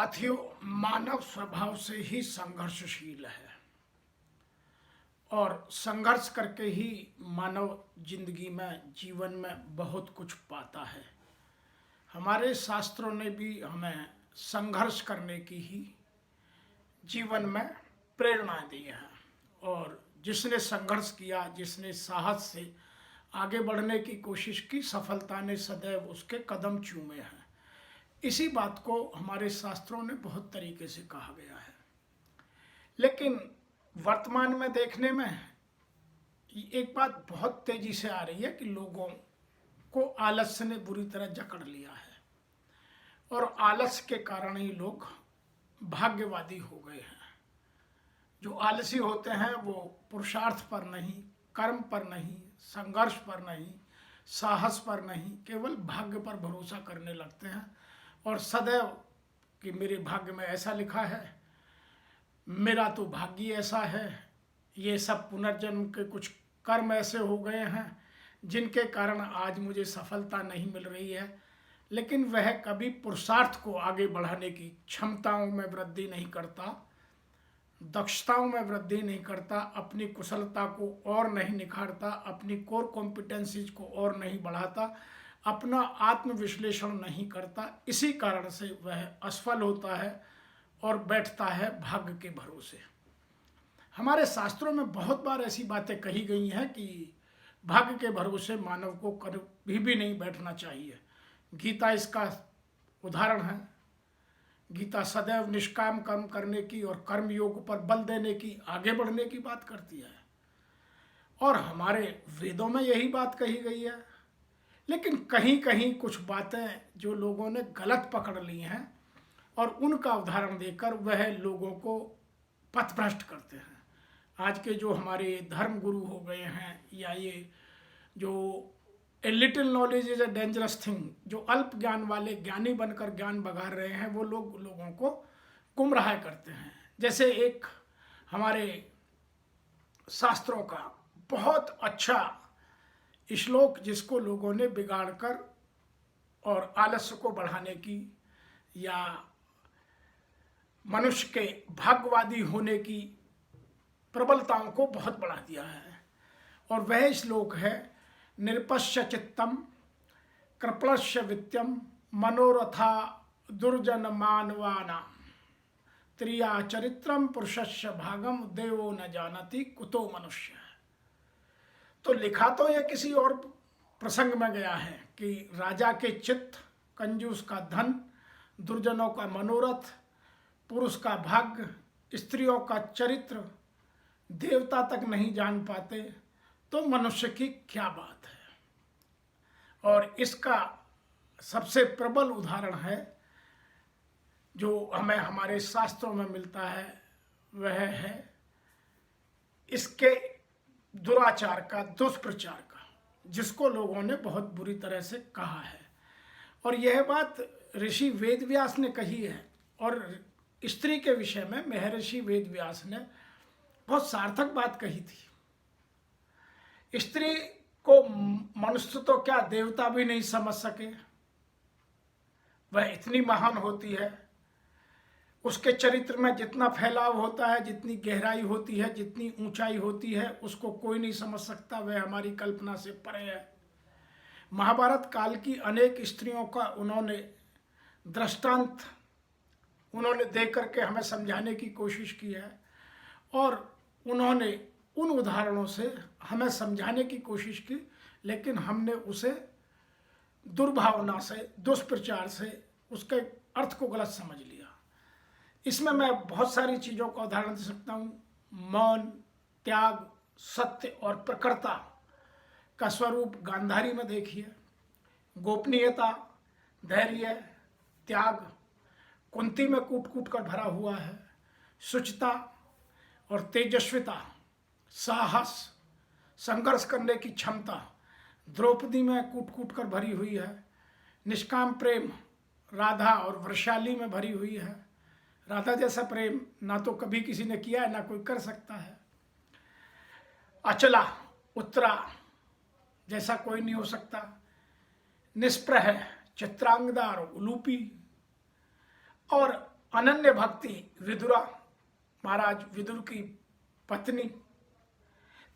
साथियों, मानव स्वभाव से ही संघर्षशील है और संघर्ष करके ही मानव जिंदगी में जीवन में बहुत कुछ पाता है। हमारे शास्त्रों ने भी हमें संघर्ष करने की ही जीवन में प्रेरणा दी है और जिसने संघर्ष किया, जिसने साहस से आगे बढ़ने की कोशिश की, सफलता ने सदैव उसके कदम चूमे हैं। इसी बात को हमारे शास्त्रों ने बहुत तरीके से कहा गया है। लेकिन वर्तमान में देखने में एक बात बहुत तेजी से आ रही है कि लोगों को आलस्य ने बुरी तरह जकड़ लिया है और आलस्य के कारण ही लोग भाग्यवादी हो गए हैं। जो आलसी होते हैं वो पुरुषार्थ पर नहीं, कर्म पर नहीं, संघर्ष पर नहीं, साहस पर नहीं, केवल भाग्य पर भरोसा करने लगते हैं और सदैव कि मेरे भाग्य में ऐसा लिखा है, मेरा तो भाग्य ऐसा है, ये सब पुनर्जन्म के कुछ कर्म ऐसे हो गए हैं जिनके कारण आज मुझे सफलता नहीं मिल रही है। लेकिन वह कभी पुरुषार्थ को आगे बढ़ाने की क्षमताओं में वृद्धि नहीं करता, दक्षताओं में वृद्धि नहीं करता, अपनी कुशलता को और नहीं निखारता, अपनी कोर कॉम्पिटेंसीज को और नहीं बढ़ाता, अपना आत्मविश्लेषण नहीं करता। इसी कारण से वह असफल होता है और बैठता है भाग्य के भरोसे। हमारे शास्त्रों में बहुत बार ऐसी बातें कही गई हैं कि भाग्य के भरोसे मानव को कभी भी नहीं बैठना चाहिए। गीता इसका उदाहरण है। गीता सदैव निष्काम कर्म करने की और कर्म योग पर बल देने की, आगे बढ़ने की बात करती है और हमारे वेदों में यही बात कही गई है। लेकिन कहीं कहीं कुछ बातें जो लोगों ने गलत पकड़ ली हैं और उनका उदाहरण देकर वह लोगों को पथभ्रष्ट करते हैं। आज के जो हमारे धर्म गुरु हो गए हैं, या ये जो a little knowledge is a dangerous thing, जो अल्प ज्ञान वाले ज्ञानी बनकर ज्ञान बघार रहे हैं, वो लोगों को गुमराह करते हैं। जैसे एक हमारे शास्त्रों का बहुत अच्छा श्लोक जिसको लोगों ने बिगाड़कर और आलस्य को बढ़ाने की या मनुष्य के भाग्यवादी होने की प्रबलताओं को बहुत बढ़ा दिया है, और वह श्लोक है, निरपश्य चित्तम कृपणस्य वित्यम मनोरथा दुर्जन मानवाना त्रिया चरित्रम पुरुषस्य भागम देवो न जानति कुतो मनुष्य। तो लिखा तो यह किसी और प्रसंग में गया है कि राजा के चित्त, कंजूस का धन, दुर्जनों का मनोरथ, पुरुष का भाग्य, स्त्रियों का चरित्र देवता तक नहीं जान पाते, तो मनुष्य की क्या बात है। और इसका सबसे प्रबल उदाहरण है जो हमें हमारे शास्त्रों में मिलता है, वह है इसके दुराचार का, दुष्प्रचार का, जिसको लोगों ने बहुत बुरी तरह से कहा है। और यह बात ऋषि वेदव्यास ने कही है और स्त्री के विषय में महर्षि वेदव्यास ने बहुत सार्थक बात कही थी। स्त्री को मनुष्य तो क्या देवता भी नहीं समझ सके, वह इतनी महान होती है। उसके चरित्र में जितना फैलाव होता है, जितनी गहराई होती है, जितनी ऊंचाई होती है, उसको कोई नहीं समझ सकता। वह हमारी कल्पना से परे है। महाभारत काल की अनेक स्त्रियों का उन्होंने दृष्टांत दे करके हमें समझाने की कोशिश की है और उन्होंने उन उदाहरणों से हमें समझाने की कोशिश की, लेकिन हमने उसे दुर्भावना से, दुष्प्रचार से उसके अर्थ को गलत समझ लिया। इसमें मैं बहुत सारी चीज़ों का उदाहरण दे सकता हूँ। मौन, त्याग, सत्य और प्रखरता का स्वरूप गांधारी में देखिए। गोपनीयता, धैर्य, त्याग कुंती में कूट कूट कर भरा हुआ है। शुचिता और तेजस्विता, साहस, संघर्ष करने की क्षमता द्रौपदी में कूट कूट कर भरी हुई है। निष्काम प्रेम राधा और वृषाली में भरी हुई है। राधा जैसा प्रेम ना तो कभी किसी ने किया है, ना कोई कर सकता है। अचला उत्तरा जैसा कोई नहीं हो सकता। निष्प्रह, चित्रांगदार, उलूपी और अनन्य भक्ति विदुरा, महाराज विदुर की पत्नी।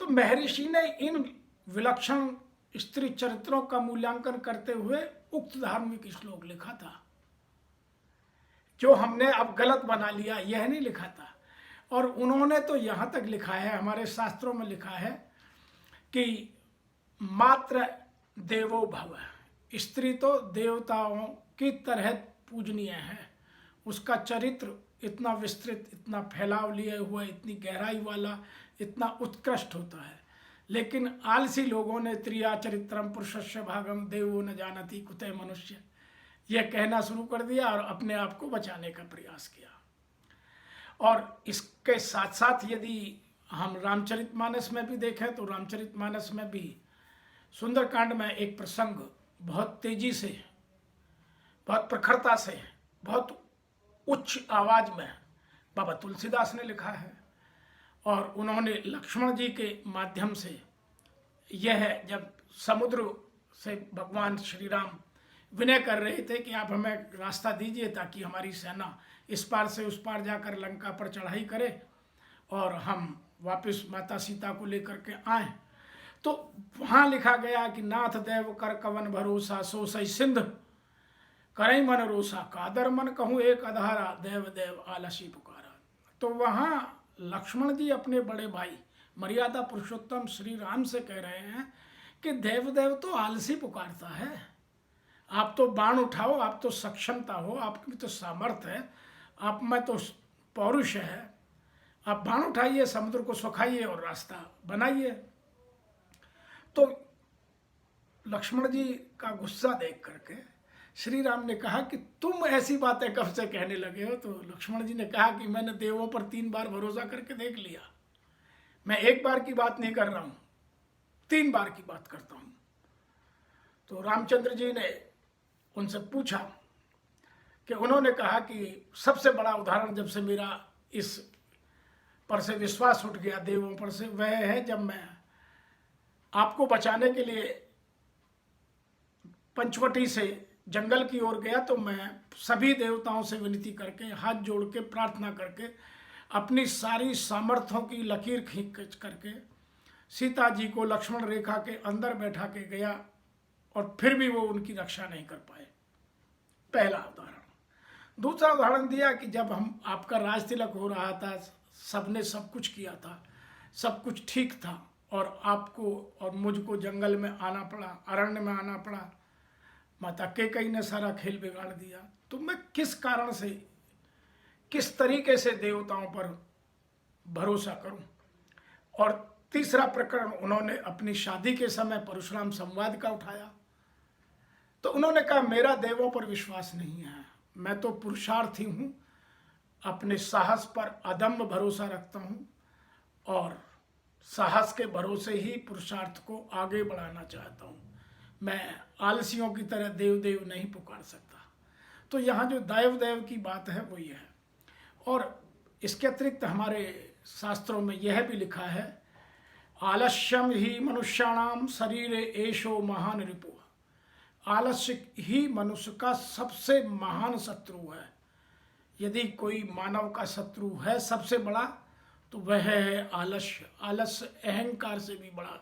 तो महर्षि ने इन विलक्षण स्त्री चरित्रों का मूल्यांकन करते हुए उक्त धार्मिक श्लोक लिखा था, जो हमने अब गलत बना लिया, यह नहीं लिखा था। और उन्होंने तो यहाँ तक लिखा है, हमारे शास्त्रों में लिखा है कि मात्र देवो भव, स्त्री तो देवताओं की तरह पूजनीय है, उसका चरित्र इतना विस्तृत, इतना फैलाव लिए हुए, इतनी गहराई वाला, इतना उत्कृष्ट होता है। लेकिन आलसी लोगों ने त्रिया चरित्रम पुरुषस्य भागम देवो न जानती कुतः मनुष्य, यह कहना शुरू कर दिया और अपने आप को बचाने का प्रयास किया। और इसके साथ साथ यदि हम रामचरितमानस में भी देखें तो रामचरितमानस में भी सुंदरकांड में एक प्रसंग बहुत तेजी से, बहुत प्रखरता से, बहुत उच्च आवाज में बाबा तुलसीदास ने लिखा है। और उन्होंने लक्ष्मण जी के माध्यम से, यह जब समुद्र से भगवान श्री राम विनय कर रहे थे कि आप हमें रास्ता दीजिए ताकि हमारी सेना इस पार से उस पार जाकर लंका पर चढ़ाई करे और हम वापस माता सीता को लेकर के आए, तो वहाँ लिखा गया कि नाथ देव कर कवन भरोसा सो सही सिंध करई मन रोसा, कादर मन कहूँ एक अधारा देव देव आलसी पुकारा। तो वहाँ लक्ष्मण जी अपने बड़े भाई मर्यादा पुरुषोत्तम श्री राम से कह रहे हैं कि देव देव तो आलसी पुकारता है, आप तो बाण उठाओ, आप तो सक्षमता हो, आपकी तो सामर्थ्य है, आप में तो पौरुष है, आप बाण उठाइए, समुद्र को सुखाइए और रास्ता बनाइए। तो लक्ष्मण जी का गुस्सा देख करके श्री राम ने कहा कि तुम ऐसी बातें कब से कहने लगे हो। तो लक्ष्मण जी ने कहा कि मैंने देवों पर 3 बार भरोसा करके देख लिया, मैं 1 बार की बात नहीं कर रहा हूँ, 3 बार की बात करता हूँ। तो रामचंद्र जी ने उनसे पूछा कि उन्होंने कहा कि सबसे बड़ा उदाहरण जब से मेरा इस पर से विश्वास उठ गया देवों पर से, वह है जब मैं आपको बचाने के लिए पंचवटी से जंगल की ओर गया, तो मैं सभी देवताओं से विनती करके, हाथ जोड़ के, प्रार्थना करके, अपनी सारी सामर्थ्यों की लकीर खींच करके सीता जी को लक्ष्मण रेखा के अंदर बैठा के गया और फिर भी वो उनकी रक्षा नहीं कर पाए। पहला उदाहरण। दूसरा उदाहरण दिया कि जब हम आपका राज तिलक हो रहा था, सबने सब कुछ किया था, सब कुछ ठीक था, और आपको और मुझको जंगल में आना पड़ा, अरण्य में आना पड़ा, माता कैकेयी ने सारा खेल बिगाड़ दिया, तो मैं किस कारण से, किस तरीके से देवताओं पर भरोसा करूं। और तीसरा प्रकरण उन्होंने अपनी शादी के समय परशुराम संवाद का उठाया। तो उन्होंने कहा मेरा देवों पर विश्वास नहीं है, मैं तो पुरुषार्थी हूं, अपने साहस पर अदम्य भरोसा रखता हूं और साहस के भरोसे ही पुरुषार्थ को आगे बढ़ाना चाहता हूं, मैं आलसियों की तरह देव देव नहीं पुकार सकता। तो यहाँ जो देव देव की बात है वो ये है। और इसके अतिरिक्त हमारे शास्त्रों में यह भी लिखा है, आलस्यम ही मनुष्याणाम शरीरे एषो महान रिपु, आलस्य ही मनुष्य का सबसे महान शत्रु है। यदि कोई मानव का शत्रु है सबसे बड़ा, तो वह है आलस्य। आलस्य अहंकार से भी बड़ा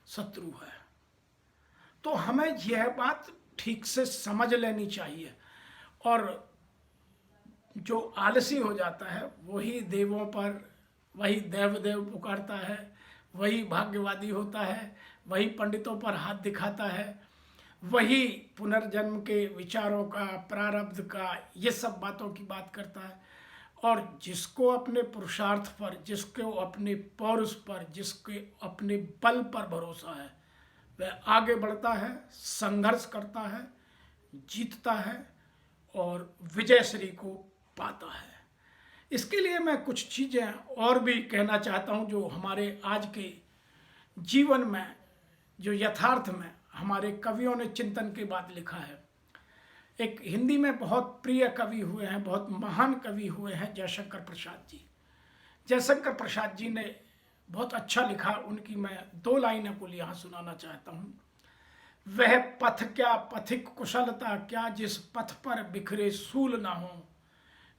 शत्रु है। तो हमें यह बात ठीक से समझ लेनी चाहिए। और जो आलसी हो जाता है वही देवों पर, वही देव देव पुकारता है, वही भाग्यवादी होता है, वही पंडितों पर हाथ दिखाता है, वही पुनर्जन्म के विचारों का, प्रारब्ध का, ये सब बातों की बात करता है। और जिसको अपने पुरुषार्थ पर, जिसको अपने पौरुष पर, जिसके अपने बल पर भरोसा है, वह आगे बढ़ता है, संघर्ष करता है, जीतता है और विजयश्री को पाता है। इसके लिए मैं कुछ चीज़ें और भी कहना चाहता हूँ जो हमारे आज के जीवन में, जो यथार्थ में हमारे कवियों ने चिंतन के बाद लिखा है। एक हिंदी में बहुत प्रिय कवि हुए हैं, बहुत महान कवि हुए हैं, जयशंकर प्रसाद जी। जयशंकर प्रसाद जी ने बहुत अच्छा लिखा, उनकी मैं 2 लाइनें को यहाँ सुनाना चाहता हूँ। वह पथ क्या पथिक कुशलता क्या, जिस पथ पर बिखरे सूल ना हो,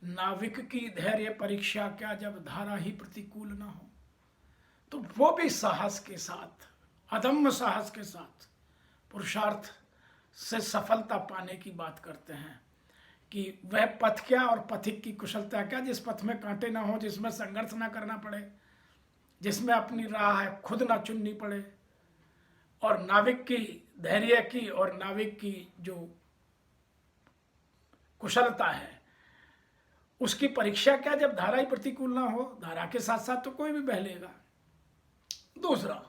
नाविक की धैर्य परीक्षा क्या जब धारा ही प्रतिकूल ना हो। तो वो भी साहस के साथ, अदम्य साहस के साथ पुरुषार्थ से सफलता पाने की बात करते हैं कि वह पथ क्या और पथिक की कुशलता क्या जिस पथ में कांटे ना हो, जिसमें संघर्ष ना करना पड़े, जिसमें अपनी राह है खुद ना चुननी पड़े। और नाविक की धैर्य की और नाविक की जो कुशलता है उसकी परीक्षा क्या जब धारा ही प्रतिकूल ना हो। धारा के साथ साथ तो कोई भी बह लेगा। दूसरा,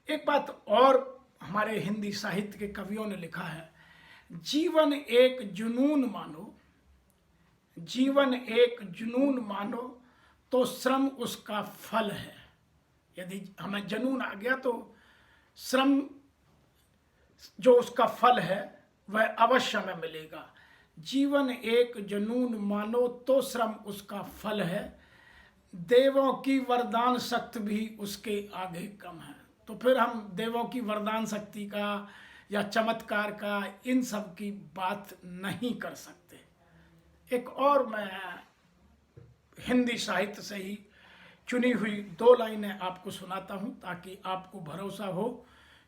एक बात और हमारे हिंदी साहित्य के कवियों ने लिखा है, जीवन एक जुनून मानो, जीवन एक जुनून मानो तो श्रम उसका फल है। यदि हमें जुनून आ गया तो श्रम जो उसका फल है वह अवश्य हमें मिलेगा। जीवन एक जुनून मानो तो श्रम उसका फल है, देवों की वरदान शक्ति भी उसके आगे कम है। तो फिर हम देवों की वरदान शक्ति का या चमत्कार का इन सब की बात नहीं कर सकते। एक और मैं हिंदी साहित्य से ही चुनी हुई 2 लाइनें आपको सुनाता हूँ ताकि आपको भरोसा हो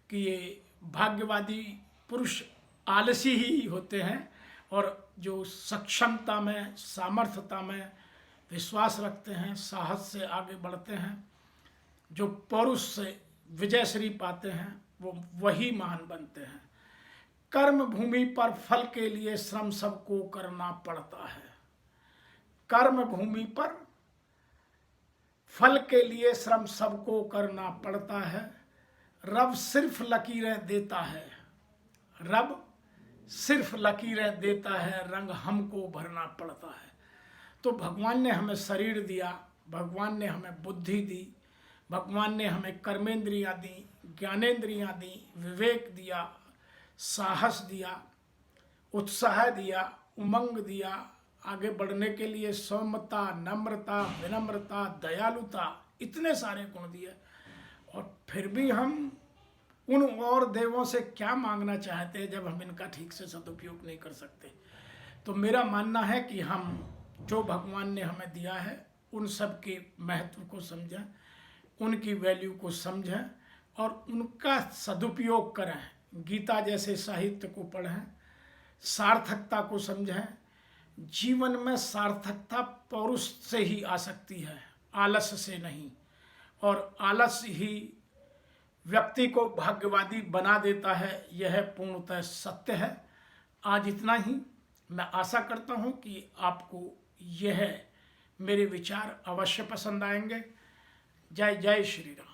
कि ये भाग्यवादी पुरुष आलसी ही होते हैं और जो सक्षमता में, सामर्थ्यता में विश्वास रखते हैं, साहस से आगे बढ़ते हैं, जो पौरुष से विजयश्री पाते हैं, वो वही महान बनते हैं। कर्म भूमि पर फल के लिए श्रम सबको करना पड़ता है। कर्म भूमि पर फल के लिए श्रम सबको करना पड़ता है, रब सिर्फ लकीरें देता है, रब सिर्फ लकीरें देता है, रंग हमको भरना पड़ता है। तो भगवान ने हमें शरीर दिया, भगवान ने हमें बुद्धि दी, भगवान ने हमें कर्मेंद्रियां दी, ज्ञानेंद्रियां दी, विवेक दिया, साहस दिया, उत्साह दिया, उमंग दिया, आगे बढ़ने के लिए सौम्यता, नम्रता, विनम्रता, दयालुता, इतने सारे गुण दिए। और फिर भी हम उन और देवों से क्या मांगना चाहते हैं जब हम इनका ठीक से सदुपयोग नहीं कर सकते। तो मेरा मानना है कि हम जो भगवान ने हमें दिया है उन सब के महत्व को समझें, उनकी वैल्यू को समझें और उनका सदुपयोग करें। गीता जैसे साहित्य को पढ़ें, सार्थकता को समझें। जीवन में सार्थकता पौरुष से ही आ सकती है, आलस से नहीं। और आलस ही व्यक्ति को भाग्यवादी बना देता है, यह पूर्णतः सत्य है। आज इतना ही। मैं आशा करता हूँ कि आपको यह मेरे विचार अवश्य पसंद आएंगे। जय जय श्री राम।